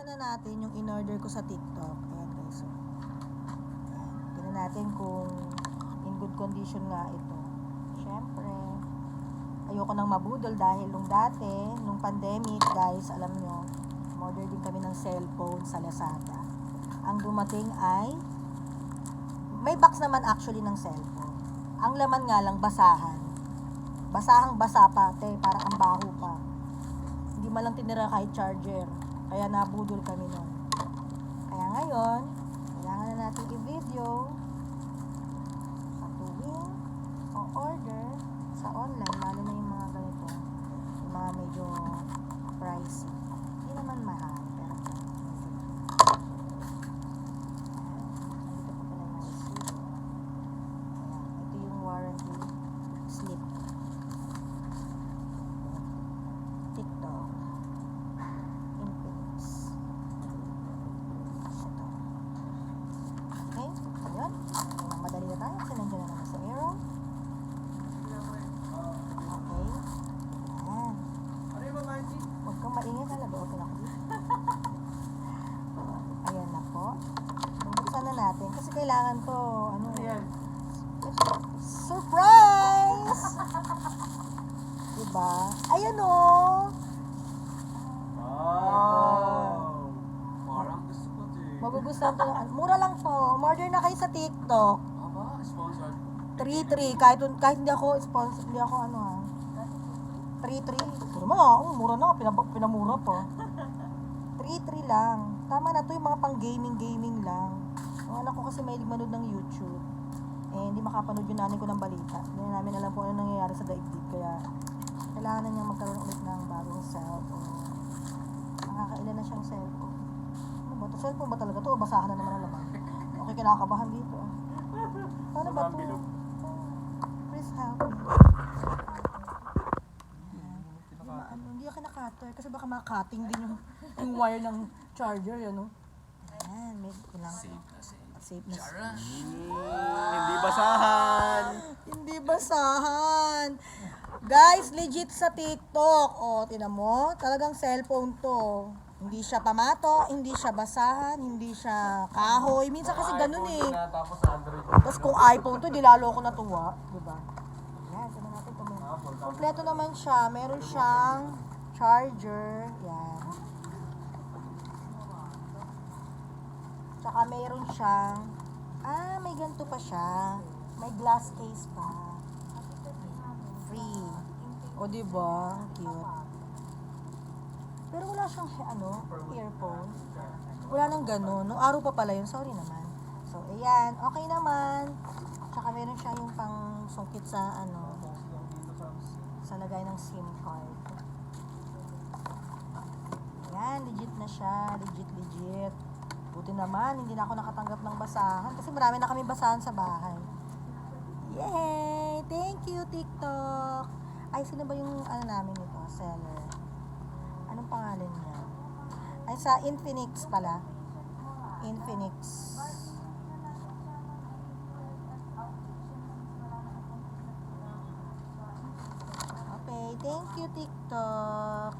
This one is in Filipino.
buksan na natin yung in-order ko sa TikTok. Ayan guys. So, tingnan natin kung in good condition nga ito. Siyempre, ayoko nang mabudol dahil nung pandemic, guys, alam nyo, order din kami ng cellphone sa Lazada. Ang dumating ay, may box naman actually ng cellphone. Ang laman nga lang, basahan. Basahang-basa pa, parang ang baho pa. Hindi man lang tinira kahit charger. Kaya nabudol kami nun. Kaya ngayon, kailangan na natin i-video sa tuwing o order sa online, lalo na yung mga ganito, yung mga medyo pricey. Hindi naman mahal, pero dito pa pala yung receipt. Ayan, ito yung warranty slip. TikTok Infinix. Ito. Okay, ayun. Madali na tayo kasi nandiyan na naman sa arrow. Okay. Ayan. Huwag kang maingay talaga. Okay na ako dito. Ayan na po. Buksan na natin kasi kailangan to, ano yan? Surprise! Diba? Ayan o! Wow! Parang gusto ko din. Magugustuhan to. Mura lang po. Order na kayo sa TikTok. Aba, sponsored. 3-3. Kahit hindi ako sponsor, hindi ako ano ha. 3-3. Pero mura na. Pinamura pa. 3-3 lang. Tama na to yung mga pang gaming lang. Ang anak ko kasi may manood ng YouTube. Eh, hindi makapanood yung nanay ko ng balita. Hindi na namin alam kung ano nangyayari sa daigdig. Kaya, kailangan na niya magkaroon ulit ng bagong cellphone. Nakakailan na siyang cellphone. Ano ba ito? Cellphone ba talaga to? O basahan na naman ang laman? Okay, kinakabahan dito. Paano ba ito? Please help me. Hindi ako kinakater kasi baka makating din yung wire ng charger, ano? Ayan, may kulang. Safe na. Hindi basahan. Hindi basahan. Guys, legit sa TikTok. O, tinan mo, talagang cellphone to. Hindi siya pamato, hindi siya basahan, hindi siya kahoy. Minsan kasi ganun eh. Tapos Android. Tapos kung iPhone to, di lalo ako natuwa. Diba? Yan, tignan natin ito. Kompleto naman siya. Meron siyang charger. Yan. Tsaka meron siyang, may ganito pa siya. May glass case pa. Free. O diba? Cute. Pero wala siyang, earphone. Wala nang ganun. Nung araw pa pala yun. Sorry naman. So, ayan. Okay naman. Tsaka meron siya yung pang sungkit sa, sa lagay ng SIM card. Ayan. Legit na siya. Legit. Buti naman, hindi na ako nakatanggap ng basahan. Kasi marami na kami basahan sa bahay. Yay! Thank you, TikTok! Ay, sino ba yung, namin ito? Seller. Anong pangalan niya? Ay, sa Infinix pala. Infinix. Okay, thank you, TikTok.